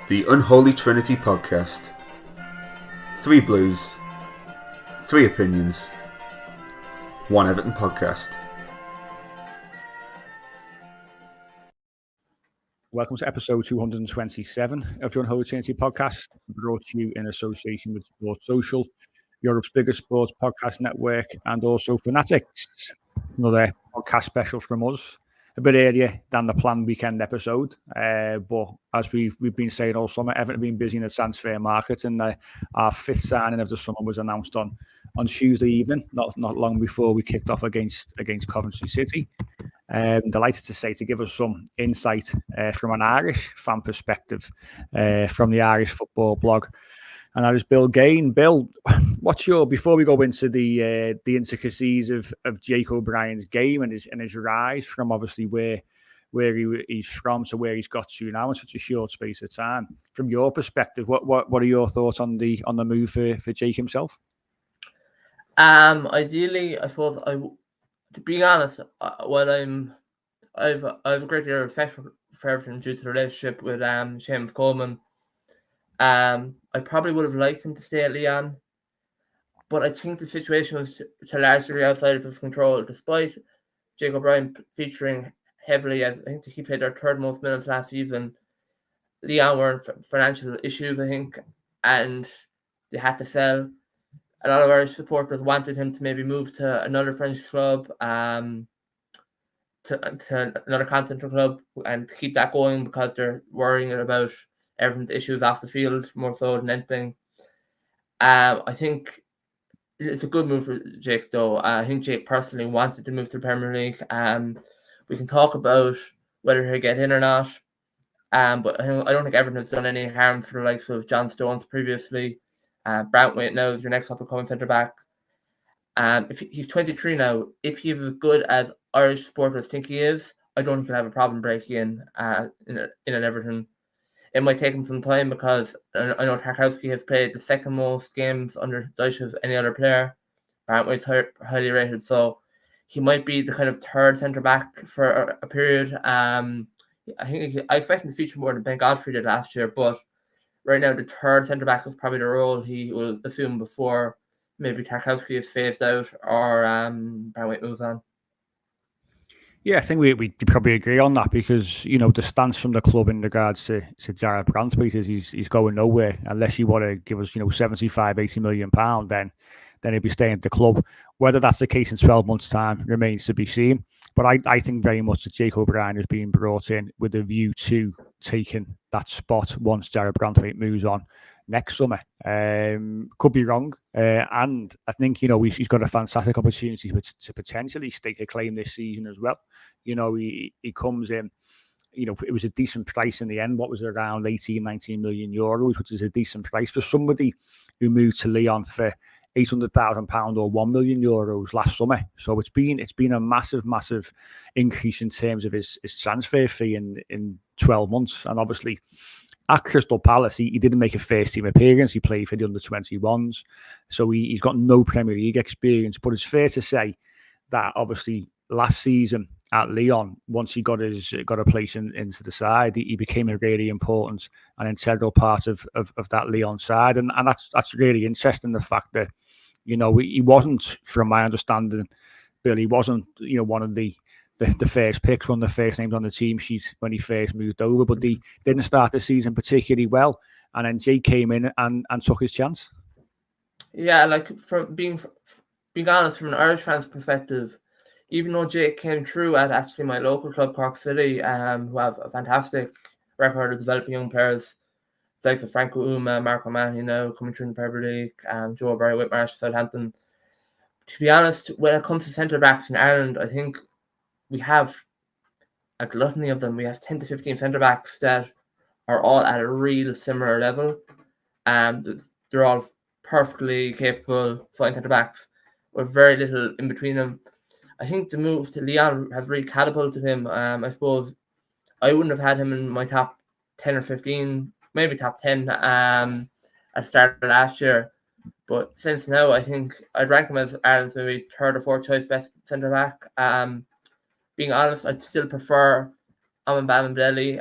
The Unholy Trinity Podcast. 3 Blues, 3 Opinions, 1 Everton Podcast. Welcome to episode 227 of the Unholy Trinity Podcast, brought to you in association with Sports Social, Europe's biggest sports podcast network, and also Fanatics. Another podcast special from us, a bit earlier than the planned weekend episode, but as we've been saying all summer, Everton have been busy in the transfer market, and our fifth signing of the summer was announced on Tuesday evening, not long before we kicked off against Coventry City. Delighted to say, to give us some insight from an Irish fan perspective from the Irish Football blog, and that is Bill Gaine. Bill, what's your, before we go into the intricacies of Jake O'Brien's game and his rise from obviously where he's from to where he's got to now in such a short space of time, from your perspective, what are your thoughts on the move for Jake himself? Ideally, I suppose to be honest, while I've a great deal of respect for Everton due to the relationship with Seamus Coleman. I probably would have liked him to stay at Lyon, but I think the situation was to a large degree outside of his control. Despite Jake O'Brien featuring heavily, as I think he played their third most minutes last season, Lyon were in financial issues, I think, and they had to sell. A lot of Irish supporters wanted him to maybe move to another French club, to another continental club, and keep that going because they're worrying about Everton's issues off the field more so than anything. I think it's a good move for Jake, though. I think Jake personally wanted to move to the Premier League. We can talk about whether he'll get in or not, but I don't think Everton has done any harm for the likes of John Stones previously. Brantwaite now is your next up-and-coming centre-back. If he's 23 now, if he's as good as Irish supporters think he is, I don't think he'll have a problem breaking in an Everton. It might take him some time because I know Tarkowski has played the second most games under Dyche as any other player. Brantwaite's highly rated, so he might be the kind of third centre-back for a period. I expect him to feature more than Ben Godfrey did last year, but right now, the third centre-back is probably the role he will assume before maybe Tarkowski is phased out or Brantwaite moves on. Yeah, I think we probably agree on that because, you know, the stance from the club in regards to Jarrad Brantwaite is he's going nowhere unless you want to give us, 75, 80 million pounds, then he'll be staying at the club. Whether that's the case in 12 months' time remains to be seen. But I think very much that Jake O'Brien is being brought in with a view to taking that spot once Jarrad Brantwaite moves on next summer. Could be wrong. And I think, he's got a fantastic opportunity to potentially stake a claim this season as well. He comes in, it was a decent price in the end. What was it, around 18, 19 million euros, which is a decent price for somebody who moved to Lyon for £800,000 or €1 million last summer. So it's been a massive increase in terms of his transfer fee in 12 months. And obviously at Crystal Palace, he didn't make a first team appearance. He played for the under-21s. So he's got no Premier League experience. But it's fair to say that obviously last season at Lyon, once he got a place into the side, he became a really important and integral part of that Lyon side. And that's really interesting, the fact that, he wasn't, from my understanding, Bill, he wasn't, one of the first picks, one of the first names on the team sheet when he first moved over, but he didn't start the season particularly well. And then Jake came in and took his chance. Yeah, like from being honest, from an Irish fan's perspective, even though Jake came through at actually my local club, Cork City, who have a fantastic record of developing young players, like the Franco Uma, Marco Manni now coming through in the Premier League, Joe Barry Whitmarsh, Southampton. To be honest, when it comes to centre-backs in Ireland, I think we have a gluttony of them. We have 10 to 15 centre-backs that are all at a real similar level. They're all perfectly capable flying centre-backs with very little in between them. I think the move to Lyon has really catapulted him. I suppose I wouldn't have had him in my top 10 or 15, maybe top 10 at the start of last year. But since now, I think I'd rank him as Ireland's maybe third or fourth choice best centre-back. Being honest, I'd still prefer Amambam Deli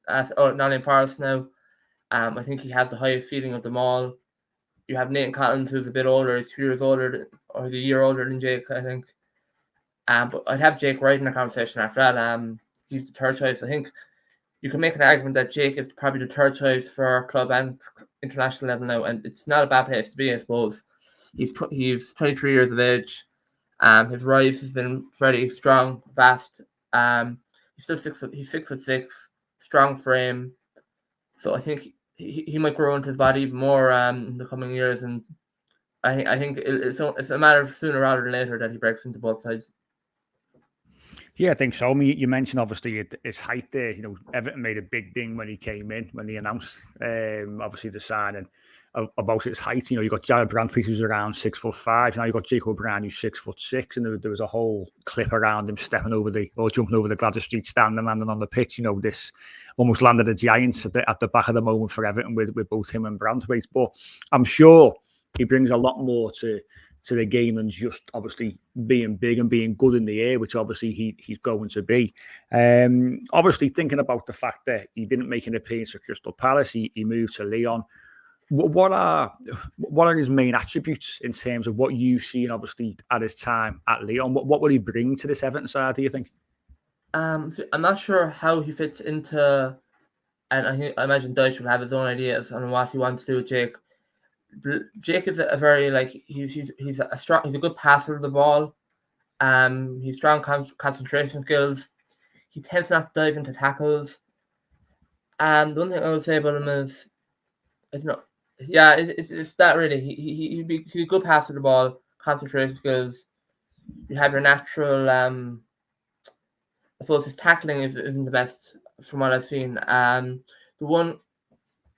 at Nottingham Forest now. I think he has the highest ceiling of them all. You have Nathan Collins, who's a bit older. He's 2 years older, or he's a year older than Jake, I think. But I'd have Jake right in the conversation after that. He's the third choice. I think you can make an argument that Jake is probably the third choice for club and international level now, and it's not a bad place to be, I suppose. He's 23 years of age. His rise has been very strong, fast. He's still 6'6", strong frame. So I think he might grow into his body even more in the coming years, and I think it's a matter of sooner rather than later that he breaks into both sides. Yeah, I think so. I mean, you mentioned obviously his height there. You know, Everton made a big thing when he came in, when he announced obviously the signing about his height. You know, you got Jared Brantford, who's around 6'5". Now you got Jake O'Brien, who's 6'6", and there was a whole clip around him jumping over the Gladys Street stand and landing on the pitch. You know, this almost landed a giant at the back of the moment for Everton with both him and Brantford. But I'm sure he brings a lot more to the game than just obviously being big and being good in the air, which obviously he's going to be. Obviously, thinking about the fact that he didn't make an appearance for Crystal Palace, he moved to Lyon. What are his main attributes in terms of what you've seen, obviously, at his time at Lyon? What will he bring to this Everton side, do you think? I'm not sure how he fits into, and I imagine Dyche will have his own ideas on what he wants to do with Jake. Jake is a very he's a good passer of the ball. He's strong concentration skills. He tends not to dive into tackles. The one thing I would say about him is, I don't know. Yeah, it's that really. He's a good passer of the ball, concentration skills. You have your natural. I suppose his tackling isn't the best from what I've seen. The one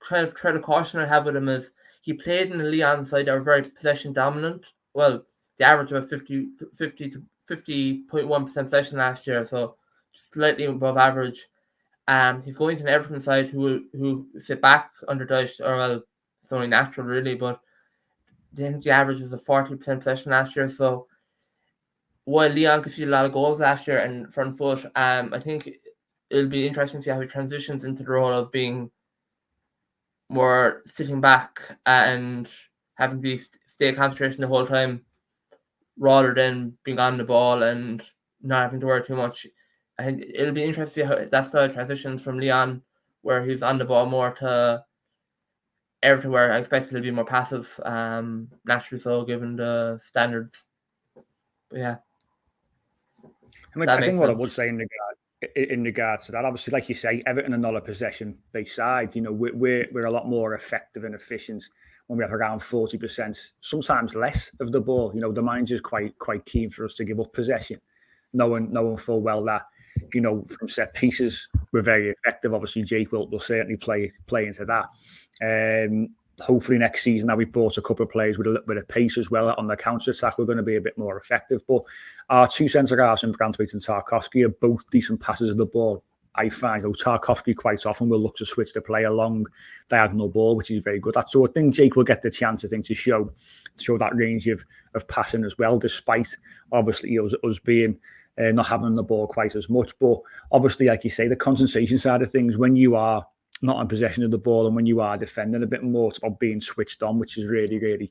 kind of thread of caution I have with him is, he played in the Lyon side that were very possession dominant. Well, the average of 50.1% possession last year, so slightly above average. He's going to an Everton side who sit back under Dyche, or well, it's only natural really, but I think the average was a 40% possession last year. So while Lyon could see a lot of goals last year and front foot, I think it'll be interesting to see how he transitions into the role of being more sitting back and having to stay concentration the whole time, rather than being on the ball and not having to worry too much. I think it'll be interesting to see how that style transitions from Lyon, where he's on the ball more, to Everton, where I expect it to be more passive, naturally so, given the standards. But yeah. I mean, I think what I would say in regards to that, obviously, like you say, Everton are not a possession-based side. You know, we're a lot more effective and efficient when we have around 40%, sometimes less of the ball. You know, the manager's quite keen for us to give up possession, knowing full well that, you know, from set pieces we're very effective. Obviously, Jake will certainly play into that. Hopefully next season, now we've brought a couple of players with a little bit of pace as well on the counter attack, we're going to be a bit more effective. But our two centre halves in Brantwaite and Tarkowski are both decent passers of the ball. I find, though, Tarkowski quite often will look to switch the play along diagonal ball, which is very good at. So I think Jake will get the chance, I think, to show that range of passing as well, despite obviously us being not having the ball quite as much. But obviously, like you say, the concentration side of things, when you are not in possession of the ball and when you are defending a bit more, it's about being switched on, which is really, really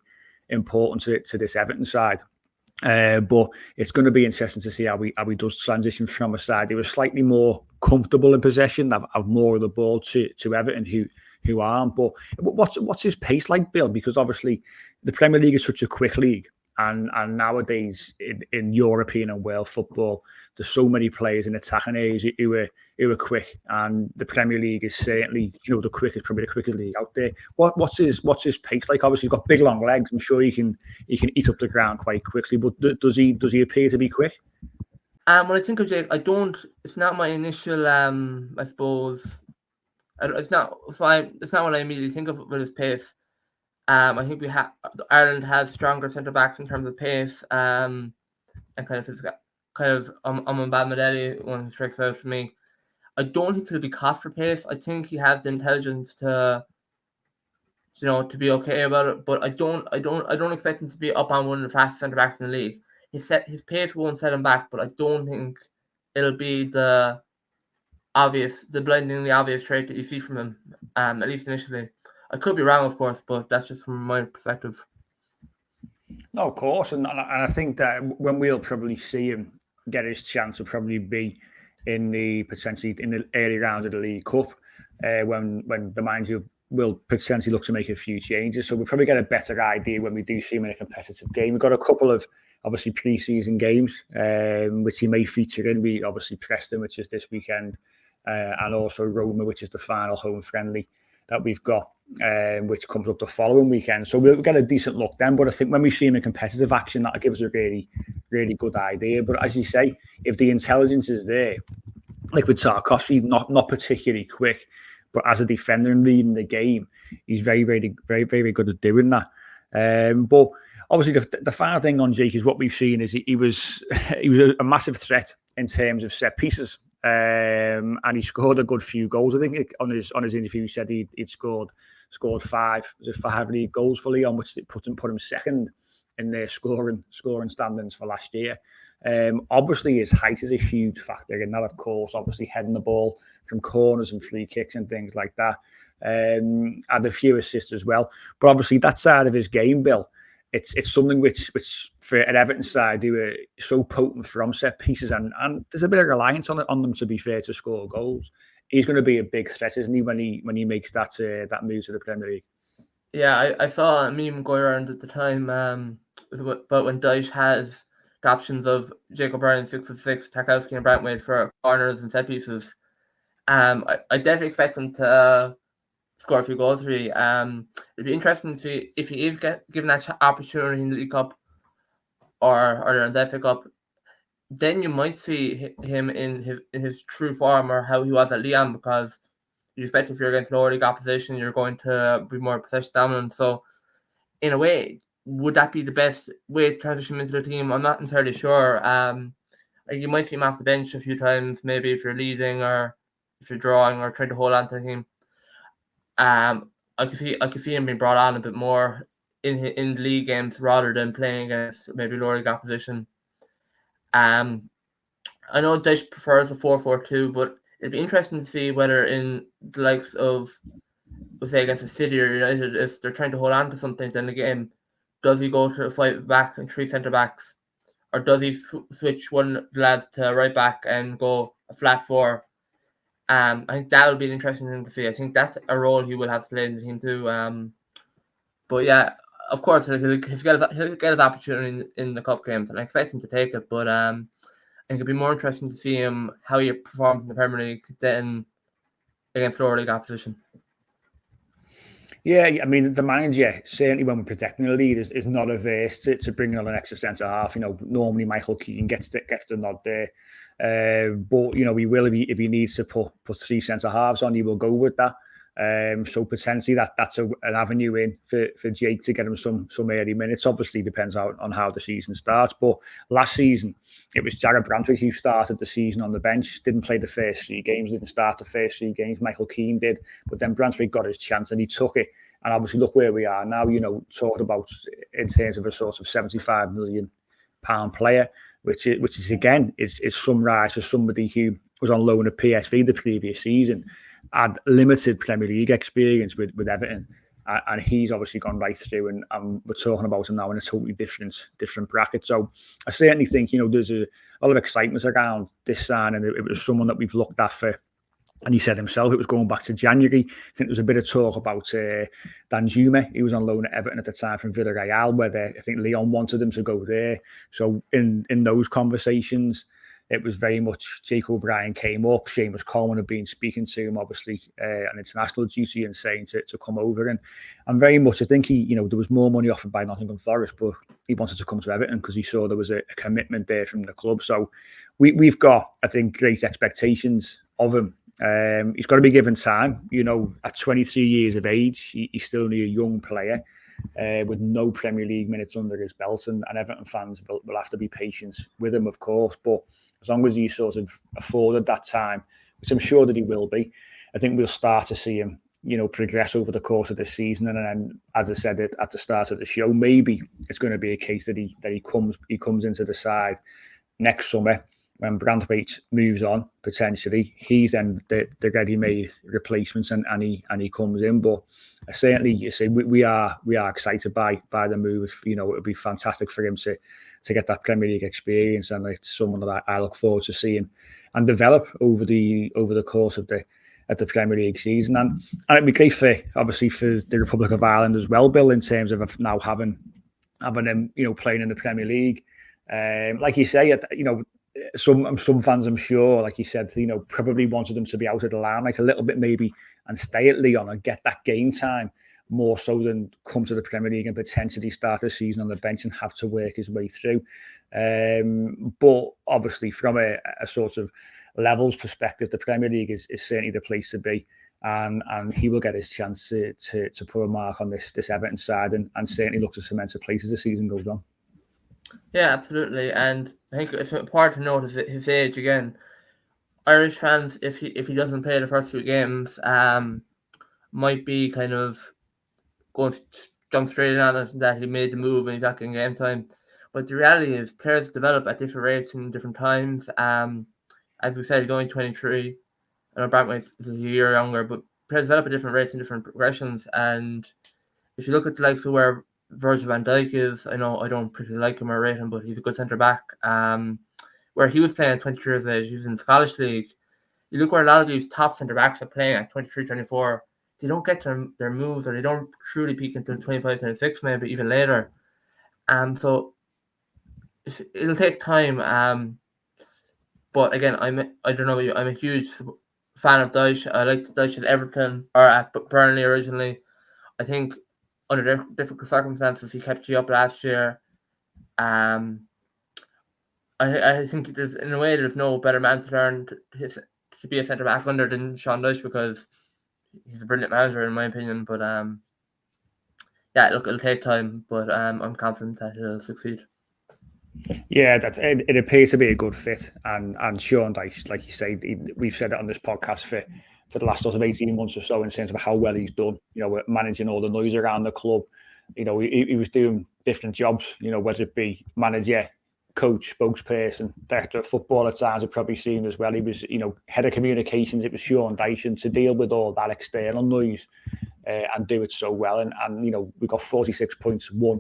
important to this Everton side. But it's going to be interesting to see how he does transition from a side who was slightly more comfortable in possession, have more of the ball, to Everton who aren't. But what's his pace like, Bill? Because obviously the Premier League is such a quick league, and nowadays in European and world football, there's so many players in attacking areas who are quick, and the Premier League is certainly, you know, probably the quickest league out there. What's his pace like? Obviously, he's got big long legs. I'm sure he can eat up the ground quite quickly. But does he appear to be quick? When I think of Jake, it's not my initial I suppose. It's not what I immediately think of with his pace. I think Ireland has stronger centre backs in terms of pace. And kind of Mbamidele, one who strikes out for me. I don't think he'll be caught for pace. I think he has the intelligence to be okay about it. But I don't expect him to be up on one of the fastest centre backs in the league. His pace won't set him back, but I don't think it'll be the the blindingly obvious trait that you see from him, at least initially. I could be wrong, of course, but that's just from my perspective. No, of course, and I think that when we'll probably see him get his chance will probably be potentially in the early rounds of the League Cup, when the manager will potentially look to make a few changes. So we'll probably get a better idea when we do see him in a competitive game. We've got a couple of obviously pre-season games, which he may feature in. We obviously Preston, which is this weekend, and also Roma, which is the final home friendly that we've got, which comes up the following weekend. So we'll get a decent look then. But I think when we see him in competitive action, that'll give us a really, really good idea. But as you say, if the intelligence is there, like with Tarkowski, not particularly quick, but as a defender and reading the game, he's very, very, very, very good at doing that. But obviously, the final thing on Jake is what we've seen is he was a massive threat in terms of set pieces. And he scored a good few goals. I think on his interview he said he'd scored 5 league goals for Lyon, which put him second in their scoring standings for last year. Obviously his height is a huge factor in that, of course, obviously heading the ball from corners and free kicks and things like that. Had a few assists as well. But obviously that side of his game, Bill, it's something which for an Everton side who are so potent from set pieces, and there's a bit of reliance on them, to be fair, to score goals. He's going to be a big threat, isn't he, when he makes that move to the Premier League? Yeah, I saw a meme going around at the time about when Dyche has the options of Jacob O'Brien 6'6", Tarkowski and Brantwaite for corners and set pieces. I definitely expect him to score a few goals for you. It'd be interesting to see if he is given that opportunity in the League Cup or in the FA Cup. Then you might see him in his true form, or how he was at Lyon, because you expect if you're against lower league opposition, you're going to be more possession dominant. So, in a way, would that be the best way to transition him into the team? I'm not entirely sure. You might see him off the bench a few times, maybe if you're leading or if you're drawing or trying to hold on to him. I could see him being brought on a bit more in league games rather than playing against maybe lower league opposition. I know Dyche prefers a 4-4-2, but it'd be interesting to see whether in the likes of, say, against a City or United, if they're trying to hold on to something in the game, does he go to a 5 back and 3 centre backs, or does he switch one of the lads to right back and go a flat 4? I think that would be an interesting thing to see. I think that's a role he will have to play in the team too. But yeah, of course, he'll get his opportunity in the cup games, and I expect him to take it. But I think it'd be more interesting to see him how he performs in the Premier League than against lower league opposition. Yeah, I mean, the manager, certainly when we're protecting the lead, is not averse to bringing on an extra centre half. Normally Michael Keane gets the nod there. But he will, if he needs to put 3 centre halves on, he will go with that. So potentially that's an avenue in for Jake to get him some early minutes. Obviously depends on how the season starts. But last season it was Jared Brantwaite who started the season on the bench. Didn't play the first 3 games. Didn't start the first 3 games. Michael Keane did. But then Brantwaite got his chance and he took it. And obviously look where we are now. Talked about in terms of a sort of £75 million player, which is again is some rise for somebody who was on loan at PSV the previous season, had limited Premier League experience with Everton, and he's obviously gone right through, and we're talking about him now in a totally different bracket. So I certainly think there's a lot of excitement around this signing. It was someone that we've looked at for, and he said himself, it was going back to January. I think there was a bit of talk about Danjuma. He was on loan at Everton at the time from Villarreal, where I think Lyon wanted him to go there. So in those conversations, it was very much Jake O'Brien came up. Seamus Coleman had been speaking to him, obviously, on international duty, and saying to come over. And very much, I think there was more money offered by Nottingham Forest, but he wanted to come to Everton because he saw there was a commitment there from the club. So we've got, I think, great expectations of him. He's got to be given time. At 23 years of age, he's still only a young player with no Premier League minutes under his belt, and Everton fans will have to be patient with him, of course. But as long as he's sort of afforded that time, which I'm sure that he will be, I think we'll start to see him, progress over the course of this season. And then, as I said at the start of the show, maybe it's going to be a case that he comes into the side next summer, when Branthwaite moves on, potentially, he's then the ready-made replacements and he comes in. But certainly, you see, we are excited by the move. You know, it would be fantastic for him to get that Premier League experience, and it's someone that I look forward to seeing and develop over the course of the Premier League season. And it'd be great for the Republic of Ireland as well, Bill, in terms of now having him, you know, playing in the Premier League. Like you say, you know, some fans, I'm sure, like you said, you know, probably wanted them to be out of the limelight a little bit maybe and stay at Lyon and get that game time more so than come to the Premier League and potentially start the season on the bench and have to work his way through. But obviously from a sort of levels perspective, the Premier League is certainly the place to be. And he will get his chance to put a mark on this Everton side and certainly look to cement a place as the season goes on. Yeah, absolutely. And I think it's important to notice his age again. Irish fans, if he doesn't play the first few games, might be kind of going to jump straight in on it that he made the move and he's not getting game time. But the reality is players develop at different rates in different times. As we said, he's only 23. I know Branthwaite is a year younger, but players develop at different rates and different progressions. And if you look at the likes of where Virgil van Dijk is, I know I don't particularly like him or rate him, but he's a good centre back. Where he was playing at 23 years of age, he was in the Scottish League. You look where a lot of these top centre backs are playing at 23, 24. They don't get their moves, or they don't truly peak until 25, 26, maybe even later. So it'll take time. But again, I don't know about you, I'm a huge fan of Dyche. I liked Dyche at Everton or at Burnley originally. I think under difficult circumstances, he kept you up last year. I think there's no better man to learn to be a centre back under than Sean Dyche, because he's a brilliant manager in my opinion. But yeah, look, it'll take time, but I'm confident that he'll succeed. Yeah, it appears to be a good fit, and Sean Dyche, like you say, we've said it on this podcast for the last sort of 18 months or so in terms of how well he's done, you know, managing all the noise around the club. You know, he was doing different jobs, you know, whether it be manager, coach, spokesperson, director of football at times. I've probably seen as well. He was, you know, head of communications. It was Sean Dyche, and to deal with all that external noise and do it so well. And you know, we got 46 points won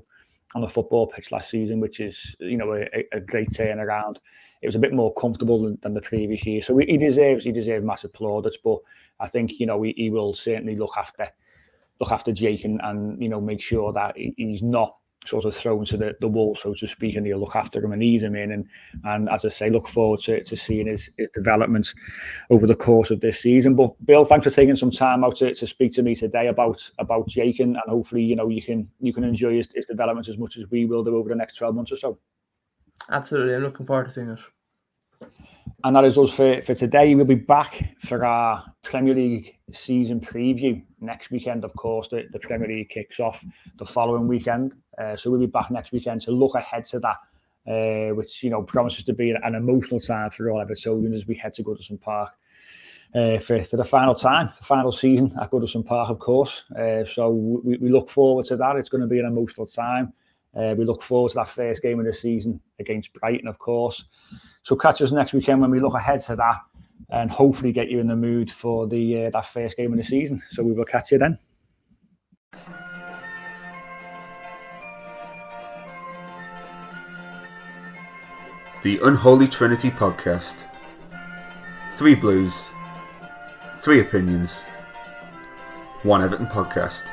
on the football pitch last season, which is, you know, a great turnaround. It was a bit more comfortable than the previous year, so he deserves massive plaudits. But I think, you know, he will certainly look after Jake and you know, make sure that he's not sort of thrown to the wall, so to speak, and he'll look after him and ease him in. And as I say, look forward to seeing his developments over the course of this season. But Bill, thanks for taking some time out to speak to me today about Jake, and hopefully, you know, you can enjoy his development as much as we will do over the next 12 months or so. Absolutely, I'm looking forward to seeing it. And that is us for today. We'll be back for our Premier League season preview next weekend. Of course, the Premier League kicks off the following weekend. So we'll be back next weekend to look ahead to that, which, you know, promises to be an emotional time for all Evertonians as we head to Goodison Park for the final season at Goodison Park, of course. So we look forward to that. It's going to be an emotional time. We look forward to that first game of the season against Brighton, of course. So catch us next weekend when we look ahead to that, and hopefully get you in the mood for that first game of the season. So we will catch you then. The Unholy Trinity Podcast. 3 Blues, 3 opinions, 1 Everton podcast.